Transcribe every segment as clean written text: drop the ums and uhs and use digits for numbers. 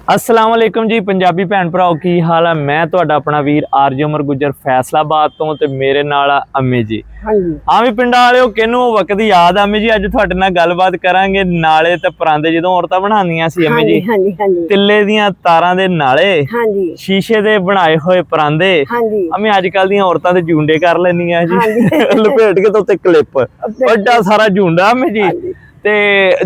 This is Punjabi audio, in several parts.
अस्सलाम वालेकुम जी पंजाबी भैन भराओ की हाल है। मैं तुहाडा अपना वीर आरजे उमर गुजर फैसलाबाद तो ते मेरे नाल अम्मी जी। हाँ भी पिंडां वालिओ किहनूं वक्त याद अम्मी जी अज तुहाडे नाल गलबात करांगे नाले ते परांदे जदों औरतां बनांदियां सी अम्मी जी तिल्ले दीयां तारां दे नाले शीशे दे बनाए होए परांदे अम्मी अजकल दीयां औरतां ते जूंडे कर लैंदियां जी लपेट के तो क्लिप बड़ा सारा जूंडा अम्मी जी ते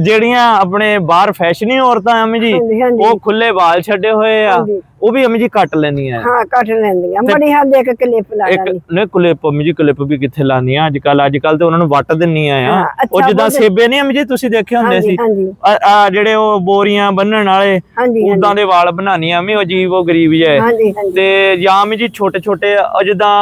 जेड़ियां अपने बाहर फैशनी औरतां अम्मी जी वो खुले बाल छड्डे होए आ वो भी अम्मी जी कट लैंदियां हां कट लैंदियां बड़ी हद एक क्लिप ला लेंदी ने क्लिप अम्मी जी क्लिप भी किथे लांदियां अजकल ते उन्हां नूं वट दिंदियां आ ओ जिद्दां सेबे ने अम्मी जी तुसीं देखे हुंदे सी आ जेड़े ओ बोरियां बन्नण वाले उदां दे वाल बनानियां अम्मी अजीब ओ गरीब जे ते जां अम्मी जी छोटे छोटे जिद्दां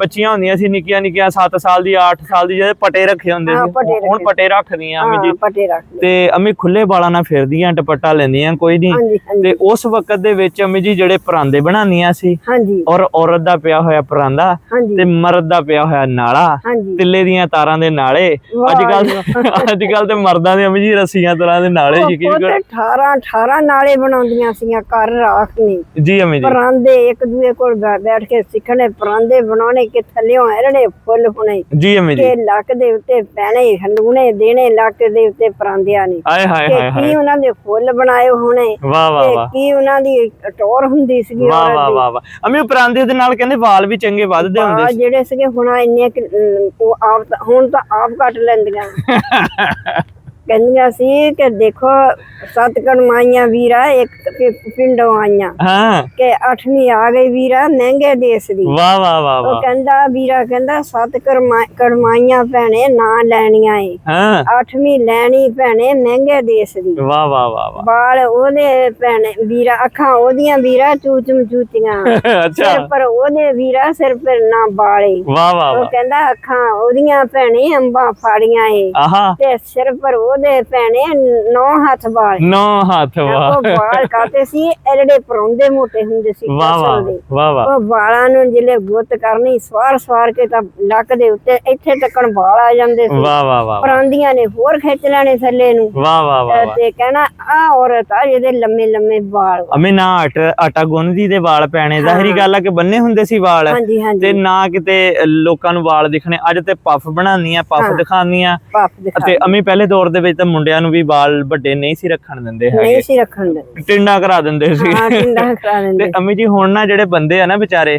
बच्चियां हुंदियां सी निक्कियां निक्कियां 7 साल दी 8 साल दी जेह्ड़े पटे रखे हुंदे सी हुण पटे रखदियां अम्मी जी ते अम्मी खुले बालां नाल फिरदियां दुपट्टा लैंदियां कोई नहीं ते उस वक्त दे विच अम्मी जी जेड़े परांदे बनांदियां सी और औरत दा पिया होया परांदा ते मर्द दा पिया होया नाला तिल्ले दीयां तारां दे नाले अजकल ते मर्दां दे अम्मी जी रस्सियां तरह दे नाले 18 नाले बनाउंदियां सीयां घर राख नहीं जी अम्मी जी परांदे एक दूए कोल बैठ के सिखणे परांदे बनाने के थल्लेओं एरड़े फुੱਲ होने जी अम्मी जी के लक दे उत्ते पैणे हंडूने देने लक दे उत्ते परांदियां ने हाय हाय हाय की उन्हां दे फुੱਲ बनाए होने वाह वाह वाह की उन्हां दी टोर हुंदी सी वाह वाह वाह वाह अम्मी परांदे दे नाल कहंदे वाल भी चंगे वधदे हुंदे सी जेड़े सीगे हुण इन्ने आप हुण तां आप कट लैंदियां कहंदियां सी कि देखो 7 कड़माइयां वीरा एक पिंडों आईयां हां के 8वीं आ गई वीरा महंगे देश दी वाह वाह वाह ओ कहंदा वीरा कहंदा 7 कड़माइयां भैणे ना लैणियां ए हां 8वीं लैणी भैणे महंगे देश दी वाह वाह वाह बाल ओदे भैणे वीरा अखां ओदियां वीरा चूचम चूचियां अच्छा सिर पर ओदे वीरा सिर पर ना बाले वाह वाह ओ कहंदा अखां ओदियां भैणे अंबा फाड़ियां ए आहा ते सिर पर ओदे भैणे 9 हाथ बाल 9 हाथ बाल काटे सी एड़े परौंदे मोटे हुंदे सी वाह वाह वाह ओ वालां नूं जिले गुੱਤ करनी सवार के तां लक दे उत्ते ਇੱਥੇ ਤੱਕਣ ਵਾਲ ਆ ਜਾਂਦੇ ਸੀ ਵਾਹ ਵਾਹ ਵਾਹ ਪਰਾਂਦੀਆਂ ਨੇ ਹੋਰ ਖਿੱਚ ਲੈਣੇ ਥੱਲੇ ਨੂੰ ਵਾਹ ਵਾਹ ਵਾਹ ਤੇ ਕਹਿਣਾ ਆ ਔਰਤ ਆ ਜਿਹਦੇ ਲੰਮੇ ਲੰਮੇ ਵਾਲ ਅਮੇ ਨਾ ਆਟਾ ਗੁੰਨਦੀ ਦੇ ਵਾਲ ਪੈਣੇ ਜ਼ਾਹਿਰੀ ਗੱਲ ਆ ਕਿ ਬੰਨੇ ਹੁੰਦੇ ਸੀ ਵਾਲ ਤੇ ਨਾ ਕਿਤੇ ਲੋਕਾਂ ਨੂੰ ਵਾਲ ਦਿਖਣੇ ਅੱਜ ਤੇ ਪਫ ਬਣਾਉਂਦੀਆਂ ਪਫ ਦਿਖਾਉਂਦੀਆਂ ਤੇ ਅਮੀ ਪਹਿਲੇ ਦੌਰ ਦੇ ਵਿੱਚ ਤਾਂ ਮੁੰਡਿਆਂ ਨੂੰ ਵੀ ਵਾਲ ਵੱਡੇ ਨਹੀਂ ਸੀ ਰੱਖਣ ਦਿੰਦੇ ਹੈਗੇ ਨਹੀਂ ਸੀ ਰੱਖਣ ਦਿੰਦੇ ਟਿੰਡਾ ਕਰਾ ਦਿੰਦੇ ਸੀ ਹਾਂ ਟਿੰਡਾ ਕਰਾ ਦਿੰਦੇ ਤੇ ਅਮੀ ਜੀ ਹੁਣ ਨਾ ਜਿਹੜੇ ਬੰਦੇ ਆ ਨਾ ਵਿਚਾਰੇ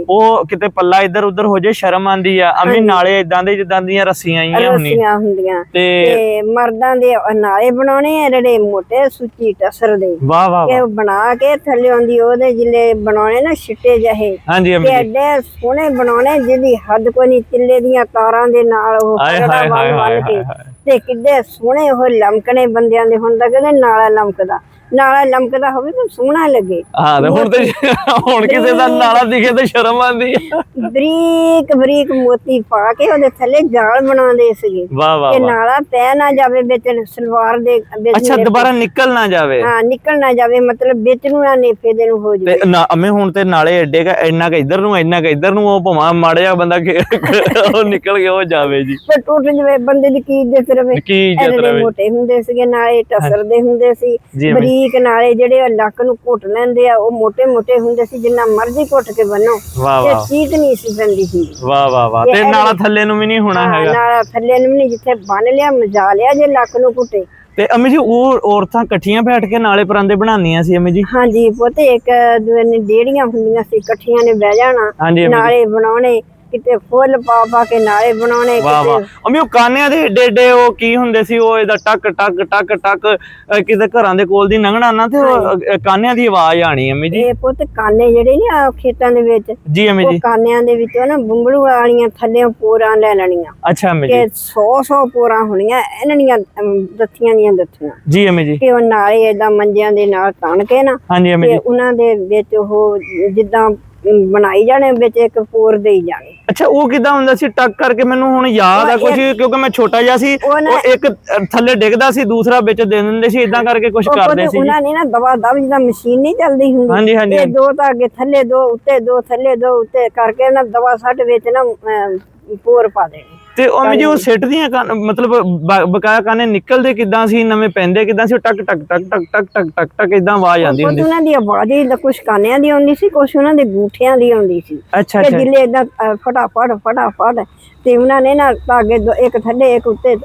ਉਹ ਕਿਤੇ ਪੱਲਾ ਇੱਧਰ ਉੱਧਰ ਹੋ ਜੇ ਸ਼ਰਮ ਆਂਦੀ ਆ ਅਮੀ ਨਾਲੇ ਇਦਾਂ ਦੇ ਜਿੱਦਾਂ ਦੀਆਂ ਰੱਸੀਆਂ ਆਈਆਂ ਹੁੰਦੀਆਂ ਤੇ ਮਰਦਾਂ ਦੇ ਨਾਲੇ ਬਣਾਉਣੇ ਜਿਹੜੇ ਮੋਟੇ ਸੁੱਚੀ ਟਸਰ ਦੇ ਵਾਹ ਵਾਹ ਕਿ ਬਣਾ ਕੇ ਥੱਲੇ ਆਉਂਦੀ ਉਹਦੇ ਜਿਲੇ ਬਣਾਉਣੇ ਨਾ ਛਿੱਟੇ ਜਿਹੇ ਹਾਂਜੀ ਅਮੀ ਐਡੇ ਸੋਹਣੇ ਬਣਾਉਣੇ ਜਿਹਦੀ ਹੱਦ ਕੋਈ ਨਹੀਂ ਤਿੱਲੇ ਦੀਆਂ ਤਾਰਾਂ ਦੇ ਨਾਲ ਉਹ ਬੰਨ ਕੇ ਤੇ ਕਿੱਡੇ ਸੋਹਣੇ ਉਹ ਲਮਕਣੇ ਬੰਦਿਆਂ ਦੇ ਹੁੰਦਾ ਕਹਿੰਦੇ ਨਾਲਾ ਲਮਕਦਾ ਹੋਵੇ ਤਾਂ ਸੋਹਣਾ ਲੱਗੇ ਹਾਂ ਹੁਣ ਤੇ ਹੁਣ ਕਿਸੇ ਦਾ ਨਾਲਾ ਦਿਖੇ ਤੇ ਸ਼ਰਮ ਆਂਦੀ ਬਰੀਕ ਬਰੀਕ ਮੋਤੀ ਪਾ ਕੇ ਉਹਦੇ ਥੱਲੇ ਜਾਲ ਬਣਾਉਂਦੇ ਸੀਗੇ ਵਾਹ ਵਾਹ ਕਿ ਨਾਲਾ ਪੈ ਨਾ ਜਾਵੇ ਵਿੱਚ ਸਲਵਾਰ ਦੇ ਵਿੱਚ ਅੱਛਾ ਦੁਬਾਰਾ ਨਿਕਲ ਨਾ ਜਾਵੇ ਹਾਂ ਨਿਕਲ ਨਾ ਜਾਵੇ ਮਤਲਬ ਵਿੱਚ ਨੂੰ ਨਾ ਨੇਫੇ ਦੇ ਨੂੰ ਹੋ ਜਾਵੇ ਤੇ ਅਮੇ ਹੁਣ ਤੇ ਨਾਲੇ ਐਡੇ ਕਾ ਇੰਨਾ ਕ ਇੱਧਰ ਨੂੰ ਉਹ ਭਵਾਂ ਮਾੜਾ ਜਿਹਾ ਬੰਦਾ ਉਹ ਨਿਕਲ ਕੇ ਉਹ ਜਾਵੇ ਜੀ ਤੇ ਟੁੱਟ ਜਵੇ ਬੰਦੇ ਦੀ ਕੀ ਇੱਜ਼ਤ ਰਵੇ ਮੋਟੇ ਹੁੰਦੇ ਸੀਗੇ ਨਾਲੇ ਟਸਰਦੇ ਹੁੰਦੇ ਸੀ ਬਰੀਕ ਨਾਲੇ ਜਿਹੜੇ ਲੱਕ ਨੂੰ ਘੁੱਟ ਲੈਂਦੇ ਆ ਉਹ ਮੋਟੇ ਮੋਟੇ ਹੁੰਦੇ ਸੀ ਜਿੰਨਾ ਮਰਜ਼ੀ ਘੁੱਟ ਕੇ ਬੰਨੋ ਤੇ ਚੀਕ ਨਹੀਂ ਸੀ ਪੈਂਦੀ ਸੀ ਵਾਹ ਵਾਹ ਵਾਹ ਤੇ ਨਾਲਾ ਥੱਲੇ ਨੂੰ ਵੀ ਨਹੀਂ ਹੋਣਾ ਹੈਗਾ ਨਾਲਾ ਥੱਲੇ ਨੂੰ ਵੀ ਨਹੀਂ ਜਿੱਥੇ ਬੰਨ ਲਿਆ ਮਜਾ ਲਿਆ ਜੇ ਲੱਕ ਨੂੰ ਘੁੱਟੇ ਤੇ ਅਮੀ ਜੀ ਉਹ ਔਰਤਾਂ ਇਕੱਠੀਆਂ ਬੈਠ ਕੇ ਨਾਲੇ ਪਰਾਂਦੇ ਬਣਾਉਂਦੀਆਂ ਸੀ ਅਮੀ ਜੀ ਹਾਂਜੀ ਪੁੱਤ ਇੱਕ ਦੂਏ ਨੇ ਡੇੜੀਆਂ ਹੁੰਦੀਆਂ ਸੀ ਇਕੱਠੀਆਂ ਨੇ ਬਹਿ ਜਾਣਾ ਨਾਲੇ ਬਣਾਉਣੇ ਕਿਤੇ ਫੁੱਲ ਪਾ ਕੇ ਨਾਲੇ ਬਣਾਉਣੇ ਵਾਹ ਵਾਹ ਅਮੀ ਉਹ ਕਾਨਿਆਂ ਦੇ ਏਡੇ ਏਡੇ ਉਹ ਕੀ ਹੁੰਦੇ ਸੀ ਉਹ ਇਹਦਾ ਟਕ ਟਕ ਟਕ ਟਕ ਕਿਤੇ ਘਰਾਂ ਦੇ ਕੋਲ ਦੀ ਲੰਘਣਾ ਨਾ ਤੇ ਕਾਨਿਆਂ ਦੀ ਆਵਾਜ਼ ਆਣੀ ਅਮੀ ਜੀ ਇਹ ਪੁੱਤ ਕਾਨੇ ਜਿਹੜੇ ਨੇ ਆ ਖੇਤਾਂ ਦੇ ਵਿੱਚ ਜੀ ਅਮੀ ਜੀ ਕਾਨਿਆਂ ਦੇ ਵਿੱਚੋਂ ਨਾ ਬੰਗੜੂ ਵਾਲੀਆਂ ਥੱਲੇੋਂ ਪੋਰਾਂ ਲੈ ਲੈਣੀਆਂ ਅੱਛਾ ਅਮੀ ਜੀ 100 ਪੋਰਾਂ ਹੋਣੀਆਂ ਇਹਨਾਂ ਦੱਥੀਆਂ ਦੀਆਂ ਦੱਥੀਆਂ ਜੀ ਅਮੀ ਜੀ ਕਿ ਉਹ ਨਾਲੇ ਏਦਾਂ ਮੰਜਿਆਂ ਦੇ ਨਾਲ ਤਣ ਕੇ ਨਾ ਤੇ ਉਹਨਾਂ ਦੇ ਵਿੱਚ ਉਹ ਜਿੱਦਾਂ ਬਣਾਈ ਜਾਣੇ ਵਿੱਚ ਇੱਕ ਪੋਰ ਦੇਈ ਜਾਣੇ ਅੱਛਾ ਉਹ ਕਿਦਾਂ ਹੁੰਦਾ ਸੀ ਟੱਕ ਕਰਕੇ? ਮੈਨੂੰ ਹੁਣ ਯਾਦ ਆ ਕੁਝ, ਕਿਉਂਕਿ ਮੈਂ ਛੋਟਾ ਜਿਹਾ ਸੀ। ਉਹ ਇੱਕ ਥੱਲੇ ਡਿੱਗਦਾ ਸੀ, ਦੂਸਰਾ ਵਿੱਚ ਦੇ ਦਿੰਦੇ ਸੀ, ਇਦਾਂ ਕਰਕੇ ਕੁਝ ਕਰਦੇ ਸੀ। ਉਹਨਾਂ ਨੇ ਨਾ ਦਵਾ ਦਵ ਜਿੱਦਾਂ ਮਸ਼ੀਨ ਨਹੀਂ ਚੱਲਦੀ ਹੁੰਦੀ, ਹਾਂਜੀ ਹਾਂਜੀ, ਇਹ ਦੋ ਤਾਂ ਅੱਗੇ ਥੱਲੇ ਦੋ ਉੱਤੇ ਦੋ ਥੱਲੇ ਦੋ ਉੱਤੇ ਕਰਕੇ ਨਾ ਦਵਾ ਸੱਟ ਵਿੱਚ ਨਾ ਪੋਰ ਪਾ ਦੇਣੀ। ਤੇ ਉਹ ਜੀ ਉਹ ਸਿੱਟਦੀਆਂ ਮਤਲਬ ਬਕਾਇਆ ਕਾਨੇ ਨਿਕਲਦੇ ਕਿਦਾਂ ਸੀ, ਨਵੇਂ ਪੈਂਦੇ ਕਿਦਾਂ ਸੀ? ਟਕ ਟਕ ਟਕ ਟਕ ਟਕ ਟਕ ਟਕ ਟਕ ਇਦਾਂ ਆਵਾਜ਼ ਆਉਂਦੀ ਹੁੰਦੀ ਸੀ। ਉਹਨਾਂ ਦੀ ਆਵਾਜ਼ ਹੀ ਕੁਛ ਕਾਨਿਆਂ ਦੀ ਆਉਂਦੀ ਸੀ, ਕੁਛ ਉਹਨਾਂ ਦੇ ਗੂਠਿਆਂ ਦੀ ਆਉਂਦੀ ਸੀ। ਅੱਛਾ ਅੱਛਾ, ਜਿੱਲੇ ਇਦਾਂ ਫਟਾਫਟ ਫਟਾਫਟ ਤੇ ਉਹਨਾਂ ਨੇ ਨਾ ਧਾਗੇ ਇੱਕ ਥੱਲੇ ਇੱਕ ਉੱਤੇ,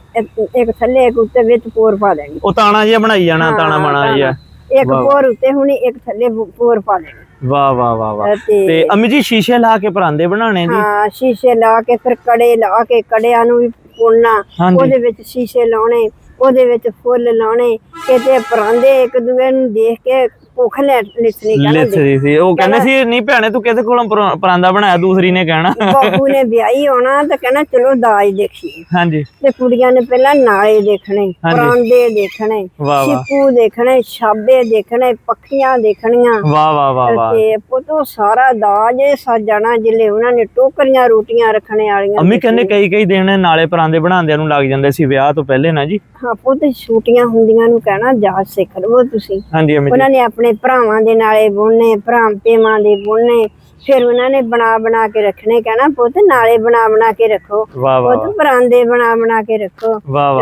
ਇੱਕ ਥੱਲੇ ਇੱਕ ਉੱਤੇ ਵਿੱਚ ਪੋਰ ਪਾ ਦੇਣੀ। ਉਹ ਤਾਣਾ ਜਿਹਾ ਬਣਾਈ ਜਾਣਾ, ਤਾਣਾ ਬਣਾ ਜਿਹਾ, ਇੱਕ ਪੋਰ ਉੱਤੇ ਹੁਣੀ ਇੱਕ ਥੱਲੇ ਪੋਰ ਪਾ ਦੇਣੀ। ਵਾਹ ਵਾਹ ਵਾਹ ਵਾਹ। ਤੇ ਅੰਮੀ ਜੀ ਸ਼ੀਸ਼ੇ ਲਾ ਕੇ ਪਰਾਂਦੇ ਬਣਾਉਣੇ ਜੀ? ਹਾਂ ਸ਼ੀਸ਼ੇ ਲਾ ਕੇ, ਫਿਰ ਕੜੇ ਲਾ ਕੇ, ਕੜਿਆਂ ਨੂੰ ਵੀ ਪੁਣਨਾ, ਉਹਦੇ ਵਿੱਚ ਸ਼ੀਸ਼ੇ ਲਾਉਣੇ, ਉਹਦੇ ਵਿੱਚ ਫੁੱਲ ਲਾਉਣੇ, ਕਿਤੇ ਪਰਾਂਦੇ ਇੱਕ ਦੂਏ ਨੂੰ ਦੇਖ ਕੇ ਭੁੱਖ ਲਿੱਥਣੀ ਸੀ। ਉਹ ਕਹਿੰਦੇ ਸੀ ਨਹੀਂ ਭੈਣੇ ਤੂੰ ਕਿਹਦੇ ਕੋਲੋਂ ਪਰਾਂਦਾ ਬਣਾਇਆ? ਦੂਸਰੀ ਨੇ ਕਹਿਣਾ, ਬਹੂ ਨੇ ਵਿਆਹੀ ਆਉਣਾ ਤਾਂ ਕਹਿਣਾ ਚਲੋ ਦਾਜ ਦੇਖੀਏ। ਹਾਂਜੀ, ਤੇ ਕੁੜੀਆਂ ਨੇ ਪਹਿਲਾਂ ਨਾਲੇ ਦੇਖਣੇ, ਪਰਾਂਦੇ ਦੇਖਣੇ, ਛਿੱਕੂ ਦੇਖਣੇ, ਛਾਬੇ ਦੇਖਣੇ, ਪੱਖੀਆਂ ਦੇਖਣੀਆਂ। ਵਾਹ ਵਾਹ ਵਾਹ ਵਾਹ। ਤੇ ਪੁੱਤੋ ਸਾਰਾ ਦਾਜ ਸੱਜ ਜਾਣਾ ਜਿਲੇ ਉਹਨਾਂ ਨੇ ਟੋਕਰੀਆਂ ਰੋਟੀਆਂ ਰੱਖਣੇ ਵਾਲੀਆਂ। ਅੰਮੀ ਕਹਿੰਦੇ ਕਈ ਦਿਨ ਨਾਲੇ ਪਰਾਂਦੇ ਬਣਾਉਂਦਿਆਂ ਨੂੰ ਲੱਗ ਜਾਂਦੇ ਸੀ ਵਿਆਹ ਤੋਂ ਪਹਿਲੇ ਨਾ ਜੀ? ਹਾਂ ਪੁੱਤ ਛੁੱਟੀਆਂ ਹੁੰਦੀਆਂ ਨੂੰ ਕਹਿਣਾ ਜਾਚ ਸਿੱਖ ਲਵੋ ਤੁਸੀਂ। ਹਾਂਜੀ ਅੰਮੀ, ਉਹਨਾਂ ਨੇ ਆਪਣੇ ਭਰਾਵਾਂ ਦੇ ਨਾਲੇ ਬੁਣਨੇ, ਭਰਾ ਭੇਵਾਂ ਦੇ ਬੁਣਨੇ, ਫਿਰ ਉਹਨਾਂ ਨੇ ਬਣਾ ਕੇ ਰੱਖਣੇ, ਕਹਿਣਾ ਪੁੱਤ ਨਾਲੇ ਬਣਾ ਕੇ ਰੱਖੋ, ਪੁੱਤ ਪਰਾਂਦੇ ਬਣਾ ਕੇ ਰੱਖੋ,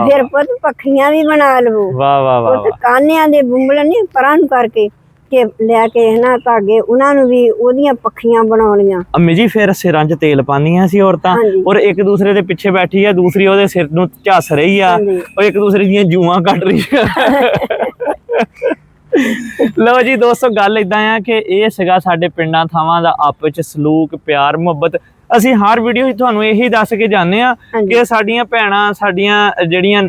ਫਿਰ ਪੁੱਤ ਪੱਖੀਆਂ ਵੀ ਬਣਾ ਲਵੋ, ਪੁੱਤ ਕਾਨਿਆਂ ਦੇ ਬੁੰਬਲ ਨੀ ਪਰਾਂ ਨੂੰ ਕਰਕੇ ਕੇ ਲੈ ਕੇ ਨਾ ਧਾਗੇ ਉਹਨਾਂ ਨੂੰ ਵੀ ਉਹਦੀਆਂ ਪੱਖੀਆਂ ਬਣਾਉਣੀਆਂ। ਅੰਮੀ ਜੀ ਫਿਰ ਸਿਰਾਂ 'ਚ ਤੇਲ ਪਾਉਂਦੀਆਂ ਸੀ ਔਰਤਾਂ, ਔਰ ਇੱਕ ਦੂਸਰੇ ਦੇ ਪਿੱਛੇ ਬੈਠੀ ਆ, ਦੂਸਰੀ ਉਹਦੇ ਸਿਰ ਨੂੰ ਝੱਸ ਰਹੀ ਆ, ਉਹ ਇੱਕ ਦੂਸਰੇ ਦੀਆਂ ਜੂਆਂ ਕੱਢ ਰਹੀ ਆ। ਲਓ ਜੀ ਦੋਸਤੋ, ਗੱਲ ਇਦਾਂ ਆ ਕਿ ਇਹ ਸੀਗਾ ਸਾਡੇ ਪਿੰਡਾਂ ਥਾਵਾਂ ਦਾ ਆਪਸ ਵਿੱਚ ਸਲੂਕ, ਪਿਆਰ, ਮੁਹੱਬਤ। ਅਸੀਂ ਹਰ ਵੀਡੀਓ ਵਿੱਚ ਤੁਹਾਨੂੰ ਇਹੀ ਦੱਸ ਕੇ ਜਾਂਦੇ ਆ ਕਿ ਸਾਡੀਆਂ ਭੈਣਾਂ, ਸਾਡੀਆਂ ਜਿਹੜੀਆਂ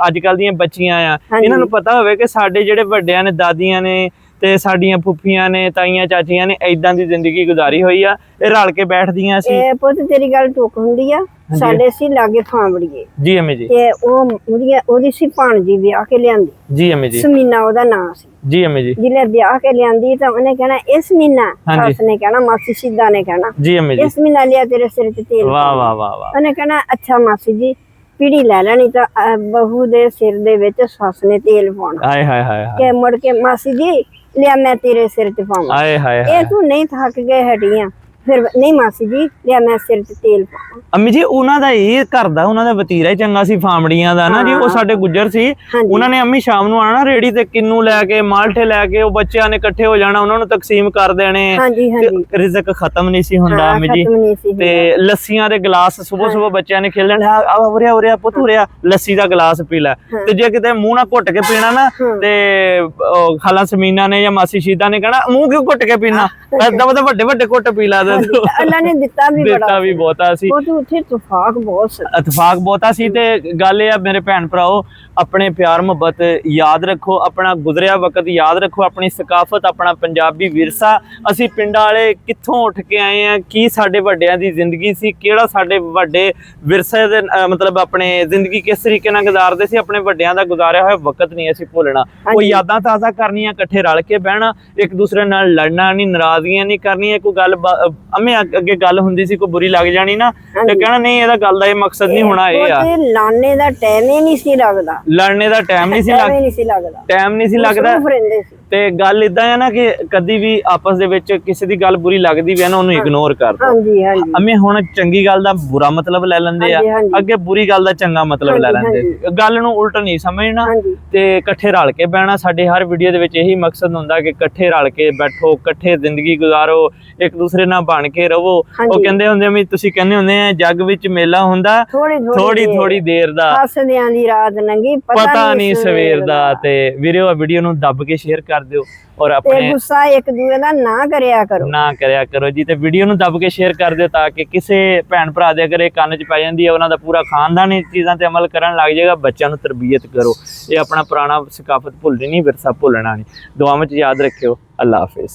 ਅੱਜ ਕੱਲ ਦੀਆਂ ਬੱਚੀਆਂ ਆ, ਇਹਨਾਂ ਨੂੰ ਪਤਾ ਹੋਵੇ ਕਿ ਸਾਡੇ ਜਿਹੜੇ ਵੱਡਿਆਂ ਨੇ, ਦਾਦੀਆਂ ਨੇ ਤੇ ਸਾਡੀਆਂ ਫੁੱਫੀਆਂ ਨੇ, ਤਾਈਆਂ, ਚਾਚੀਆਂ ਨੇ ਏਦਾਂ ਦੀ ਜ਼ਿੰਦਗੀ ਗੁਜ਼ਾਰੀ ਹੋਈ ਆ। ਇਹ ਰਲ ਕੇ ਬੈਠਦੀਆਂ ਸੀ। ਪੁੱਤ ਤੇਰੀ ਗੱਲ ਟੁੱਕ ਹੁੰਦੀ ਆ। ਸਾਡੇ ਸੀ ਲਾਗੇ ਫਾਂਵੜੀਏ ਜੀ ਅੰਮੀ ਜੀ, ਤੇ ਉਹਦੀ ਸੀ ਭਾਣਜੀ ਵਿਆਹ ਕੇ ਲਿਆਂਦੀ ਜੀ ਅੰਮੀ ਜੀ, ਸਮੀਨਾ ਉਹਦਾ ਨਾਂ ਸੀ ਜੀ ਅੰਮੀ ਜੀ। ਜਿਲੇ ਵਿਆਹ ਕੇ ਲਿਆਂਦੀ ਤਾਂ ਉਹਨੇ ਕਹਿਣਾ ਇਸ ਮਹੀਨਾ, ਸੱਸ ਨੇ ਕਹਿਣਾ, ਮਾਸੀ ਸਿੱਧਾ ਨੇ ਕਹਿਣਾ ਜੀ ਅੰਮੀ ਜੀ, ਇਸ ਮਹੀਨਾ ਲਿਆ ਤੇਰੇ ਸਿਰ ਤੇ ਤੇਲ। ਵਾਹ ਵਾਹ ਵਾਹ ਵਾਹ। ਉਹਨੇ ਕਹਿਣਾ ਅੱਛਾ ਮਾਸੀ ਜੀ ਪੀੜੀ ਲੈ ਲੈਣੀ, ਤਾਂ ਬਹੂ ਦੇ ਸਿਰ ਦੇ ਵਿੱਚ ਸੱਸ ਨੇ ਤੇਲ ਪਾਉਣਾ। ਹਾਏ ਹਾਏ ਹਾਏ। ਕਿ ਮੁੜ ਕੇ ਮਾਸੀ ਜੀ ਲਿਆ ਮੈਂ ਤੇਰੇ ਸਿਰ ਤੇ ਪਾਵਾਂ। ਹਾਏ ਹਾਏ। ਇਹ ਤੂੰ ਨਹੀਂ ਥੱਕ ਗਏ ਹੱਡੀਆਂ, ਫਿਰ ਨਹੀਂ ਮਾਸੀ ਜੀ ਲਿਆ ਮੈਂ ਸਿਰ ਤੇ ਤੇਲ ਪਾਵਾਂ। ਅੰਮੀ ਜੀ ਉਹਨਾਂ ਦਾ ਇਹ ਘਰ ਦਾ, ਉਹਨਾਂ ਦਾ ਵਤੀਰਾ ਹੀ ਚੰਗਾ ਸੀ ਫਾਮੜੀਆਂ ਦਾ ਨਾ ਜੀ। ਉਹ ਸਾਡੇ ਗੁੱਜਰ ਸੀ, ਉਹਨਾਂ ਨੇ ਅੰਮੀ ਸ਼ਾਮ ਨੂੰ ਆਣਾ ਰੇੜੀ ਤੇ, ਕਿੰਨੂ ਲੈ ਕੇ, ਮਾਲਠੇ ਲੈ ਕੇ, ਉਹ ਬੱਚਿਆਂ ਨੇ ਇਕੱਠੇ ਹੋ ਜਾਣਾ, ਉਹਨਾਂ ਨੂੰ ਤਕਸੀਮ ਕਰ ਦੇਣੇ। ਰਿਜ਼ਕ ਖਤਮ ਨਹੀਂ ਸੀ ਹੁੰਦਾ ਅੰਮੀ ਜੀ। ਤੇ ਲੱਸੀਆਂ ਦੇ ਗਲਾਸ ਸੁਬਹ ਬੱਚਿਆਂ ਨੇ ਖੇਲਣ, ਉਰਿਆ ਪੁੱਤ ਉਰਿਆ ਲੱਸੀ ਦਾ ਗਲਾਸ ਪੀ ਲੈ। ਤੇ ਜੇ ਕਿਤੇ ਮੂੰਹ ਨਾਲ ਘੁੱਟ ਕੇ ਪੀਣਾ ਨਾ, ਤੇ ਖਾਲਾ ਸਮੀਨਾ ਨੇ ਜਾਂ ਮਾਸੀ ਸ਼ੀਦਾ ਨੇ ਕਹਿਣਾ ਮੂੰਹ ਕਿਉਂ ਘੁੱਟ ਕੇ ਪੀਣਾ, ਏਦਾਂ ਵੱਡੇ ਵੱਡੇ ਘੁੱਟ ਪੀ ਲਾ। ਅੱਲਾ ਨੇ ਦਿੱਤਾ ਵੀ ਬਹੁਤਾ ਸੀ, ਉੱਥੇ ਇਤਫਾਕ ਬਹੁਤਾ ਸੀ। ਤੇ ਗੱਲ ਇਹ ਆ ਮੇਰੇ ਭੈਣ ਭਰਾਓ, ਆਪਣੇ ਪਿਆਰ ਮੁਹੱਬਤ ਯਾਦ ਰੱਖੋ, ਆਪਣਾ ਗੁਜ਼ਰਿਆ ਵਕਤ ਯਾਦ ਰੱਖੋ, ਆਪਣੀ ਸਕਾਫਤ, ਆਪਣਾ ਪੰਜਾਬੀ ਵਿਰਸਾ। ਅਸੀਂ ਪਿੰਡਾਂ ਵਾਲੇ ਕਿੱਥੋਂ ਉੱਠ ਕੇ ਆਏ ਆ, ਕੀ ਸਾਡੇ ਵੱਡਿਆਂ ਦੀ ਜ਼ਿੰਦਗੀ ਸੀ, ਕਿਹੜਾ ਸਾਡੇ ਵੱਡੇ ਵਿਰਸੇ ਦੇ ਮਤਲਬ ਆਪਣੇ ਜ਼ਿੰਦਗੀ ਕਿਸ ਤਰੀਕੇ ਨਾਲ ਗੁਜ਼ਾਰਦੇ ਸੀ, ਆਪਣੇ ਵੱਡਿਆਂ ਦਾ ਗੁਜ਼ਾਰਿਆ ਹੋਇਆ ਵਕਤ ਨਹੀਂ ਅਸੀਂ ਭੁੱਲਣਾ। ਉਹ ਯਾਦਾਂ ਤਾਜ਼ਾ ਕਰਨੀਆਂ, ਇਕੱਠੇ ਰਲ ਕੇ ਬਹਿਣਾ, ਇੱਕ ਦੂਸਰੇ ਨਾਲ ਲੜਨਾ ਨਹੀਂ, ਨਾਰਾਜ਼ਗੀਆਂ ਨਹੀਂ ਕਰਨੀਆਂ। ਕੋਈ ਗੱਲ ਅੰਮੀ ਅੱਗੇ ਗੱਲ ਹੁੰਦੀ ਸੀ, ਕੋਈ ਬੁਰੀ ਲੱਗ ਜਾਣੀ ਨਾ, ਤੇ ਕਹਿਣਾ ਨਹੀਂ ਇਹਦਾ ਗੱਲ ਦਾ ਇਹ ਮਕਸਦ ਨਹੀਂ ਹੋਣਾ, ਇਹ ਆ ਲੜਨੇ ਦਾ ਟਾਈਮ ਹੀ ਨਹੀਂ ਸੀ ਲੱਗਦਾ, ਲੜਨੇ ਦਾ ਟਾਈਮ ਨਹੀਂ ਸੀ ਲੱਗਦਾ। ਤੇ ਗੱਲ ਇਦਾਂ ਆ ਨਾ ਕਿ ਕਦੀ ਵੀ ਆਪਸ ਦੇ ਵਿੱਚ ਕਿਸੇ ਦੀ ਗੱਲ ਬੁਰੀ ਲੱਗਦੀ ਵੀ ਹੈ ਨਾ, ਉਹਨੂੰ ਇਗਨੋਰ ਕਰ ਦੋ। ਅੰਮੀ ਹੁਣ ਚੰਗੀ ਗੱਲ ਦਾ ਬੁਰਾ ਮਤਲਬ ਲੈ ਲੈਂਦੇ ਆ, ਅੱਗੇ ਬੁਰੀ ਗੱਲ ਦਾ ਚੰਗਾ ਮਤਲਬ ਲੈ ਲੈਂਦੇ। ਗੱਲ ਨੂੰ ਉਲਟ ਨਹੀਂ ਸਮਝਣਾ ਤੇ ਇਕੱਠੇ ਰਲ ਕੇ ਬਹਿਣਾ। ਸਾਡੇ ਹਰ ਵੀਡੀਓ ਦੇ ਵਿੱਚ ਇਹੀ ਮਕਸਦ ਹੁੰਦਾ ਕਿ ਇਕੱਠੇ ਰਲ ਕੇ ਬੈਠੋ, ਇਕੱਠੇ ਜ਼ਿੰਦਗੀ ਗੁਜ਼ਾਰੋ, ਇੱਕ ਦੂਸਰੇ ਨਾਲ ਬਣ ਕੇ ਰਹੋ। ਉਹ ਕਹਿੰਦੇ ਹੁੰਦੇ ਵੀ, ਤੁਸੀਂ ਕਹਿੰਦੇ ਹੁੰਦੇ ਆ ਜੱਗ ਵਿੱਚ ਮੇਲਾ ਹੁੰਦਾ ਥੋੜੀ ਦੇਰ ਦਾ, ਹੱਸਦਿਆਂ ਦੀ ਰਾਤ ਲੰਘੀ ਪਤਾ ਨਹੀਂ ਸਵੇਰ ਦਾ। ਤੇ ਵੀਰੋ ਵੀਡੀਓ ਨੂੰ ਦੱਬ ਕੇ ਸ਼ੇਅਰ ਕਰ ਦਿਓ, ਔਰ ਆਪਣੇ ਗੁੱਸਾ ਇੱਕ ਦੂਜੇ ਦਾ ਨਾ ਕਰਿਆ ਕਰੋ ਜੀ। ਤੇ ਵੀਡੀਓ ਨੂੰ ਦੱਬ ਕੇ ਸ਼ੇਅਰ ਕਰ ਦਿਓ ਤਾਂ ਕਿ ਕਿਸੇ ਭੈਣ ਭਰਾ ਦੇ ਅਗਰ ਇਹ ਕੰਨ 'ਚ ਪੈ ਜਾਂਦੀ ਹੈ, ਉਹਨਾਂ ਦਾ ਪੂਰਾ ਖਾਨਦਾਨ ਇਸ ਚੀਜ਼ਾਂ ਤੇ ਅਮਲ ਕਰਨ ਲੱਗ ਜਾਏਗਾ। ਬੱਚਿਆਂ ਨੂੰ ਤਰਬੀਅਤ ਕਰੋ, ਇਹ ਆਪਣਾ ਪੁਰਾਣਾ ਸਕਾਫਤ ਭੁੱਲਣੀ ਨਹੀਂ, ਵਿਰਸਾ ਭੁੱਲਣਾ ਨਹੀਂ। ਦੁਆਵਾਂ 'ਚ ਯਾਦ ਰੱਖਿਓ। ਅੱਲਾ ਹਾਫਿਜ਼।